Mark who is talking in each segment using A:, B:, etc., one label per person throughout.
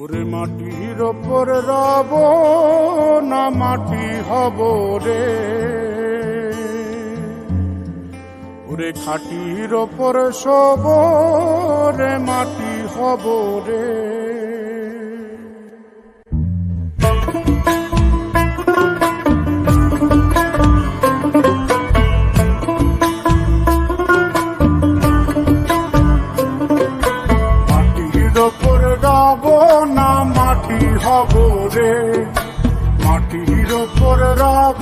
A: ওরে মাটির ওপর রব না মাটি হব রে, ওরে খাটির ওপর শোব রে মাটি হব রে। না মাটি হব রে, মাটির ওপর রব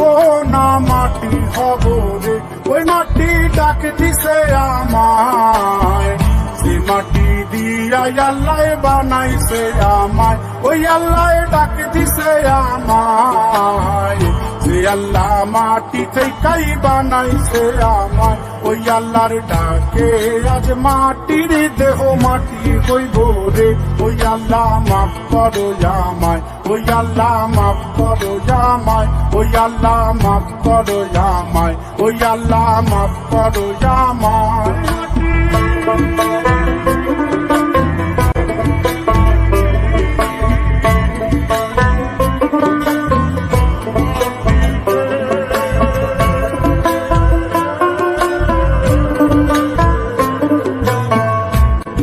A: না মাটি হব রে। ওই মাটি ডাক দিছে আমায়, সে মাটি দিয়া আল্লাহ বানাইছে আমায়। ওই আল্লাহ ডাক দিছে আমায়, সে আল্লাহ মাটি থেকেই বানাইছে আমায়। ওই আল্লাহর ডাকে আজ মাটির দেহ মাটি হইব রে। ওই আল্লাহ মাফ করো আমায়, ওই আল্লাহ মাফ করো আমায়, ওই আল্লাহ মাফ করো আমায়, ওই আল্লাহ মাফ করো আমায়।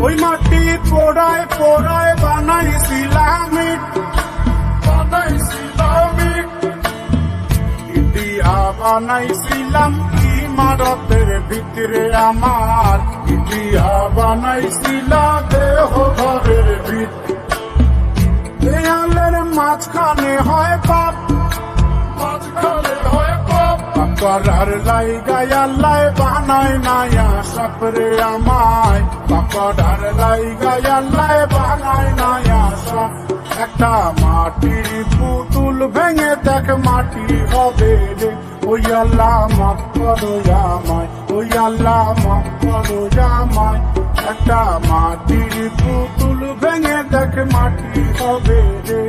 A: ওই মাটি পোড়ায় পোড়ায় বানাইছিলাম ইটিয়া বানাইছিলাম ইমারতের ভিতরে আমার, ইটিয়া বানাইছিলাম দেহ ঘরের ভিতরে। দেয়ালের মাঝখানে হয় পাপ, মাঝখানে হয় পাপ, করার লাইগায় আল্লাহ বানায় নায়া সাপরে আমায়। করার লাইগায় আল্লাহ বানায় নায়া সাপ। একটা মাটির পুতুল ভেঙে দেখ মাটি হবে রে। ওই আল্লাহ মাফ করো আমায়, ওই আল্লাহ মাফ করো আমায়। একটা মাটির পুতুল ভেঙে দেখ মাটি হবে রে।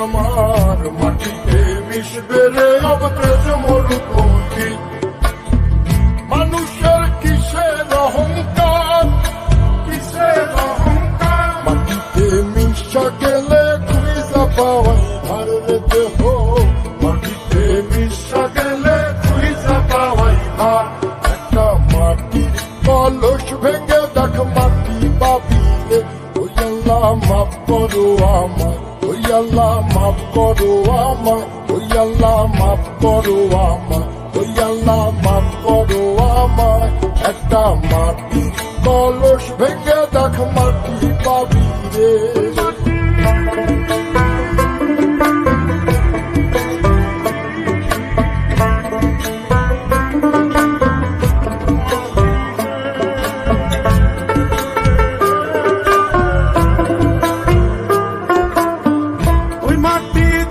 A: আমার মাটিতে মিশবে রে অবতেজ মরুপঙ্খী। মানুষের কিসের অহংকার, কিসের অহংকার, মাটিতে মিশা গেলে খুঁজা পাওয়াই ভার রে দেহ। মাটিতে মিশা গেলে খুঁজা পাওয়াই ভার। একটা মাটির কলস ভেঙে দেখ মাটি পাবি রে। ওই আল্লাহ মাফ করো আমায়, ওই আল্লাহ মাফ করো আমায়, ওই আল্লাহ মাফ করো আমায়, ওই আল্লাহ মাফ করো আমায়। একটা মাটি কলস ভেঙে দেখ মাটি পাবি রে।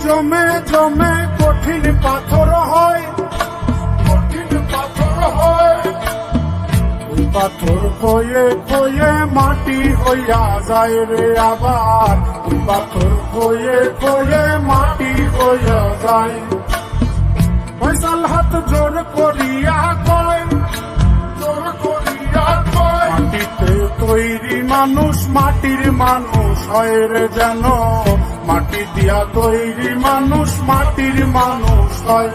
A: জমে জমে কঠিন পাথর হয়, কঠিন পাথর হয়। ওই পাথর কয়ে কয়ে মাটি হইয়া যায় রে আবার। ওই পাথর কয়ে কয়ে মাটি হইয়া যায়। ফয়সাল হাত জোর করিয়া কয়, জোর করিয়া কয়, মাটিতে তৈরি মানুষ মাটির মানুষ হয় রে যেন। মাটি দিয়া তৈরি মানুষ মাটির মানুষ হয়।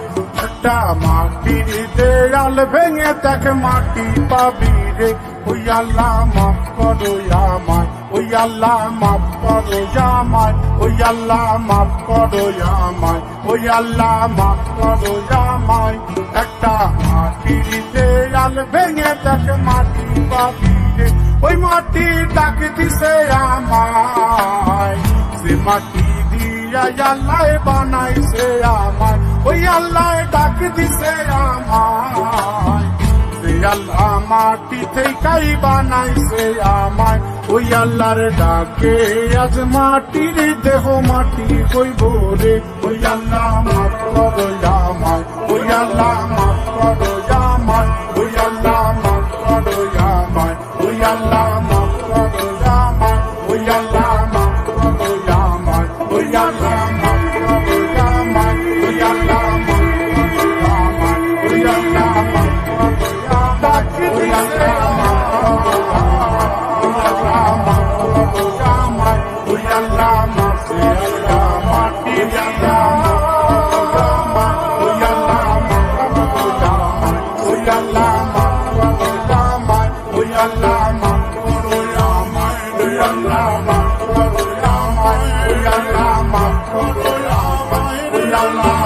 A: একটা মাটির দেয়াল ভেঙে দেখ মাটি পাবি রে। ওই আল্লাহ মাফ করো আমায়, ওই আল্লাহ মাফ করো আমায়, ওই আল্লাহ মাফ করো আমায়, ওই আল্লাহ মাফ করো আমায়। একটা মাটির দেয়াল ভেঙে দেখ মাটি পাবি রে। ওই মাটি ডাক দিছে আমায়, সে মাটি দিয়া আল্লাহ বানাইছে আমায়। ওই আল্লাহ ডাক দিছে আমায়, সে আল্লাহ মাটি থেকেই বানাইছে আমায়। ওই আল্লাহর ডাকে আজ মাটির দেহ মাটি হইব রে। ওই আল্লাহ La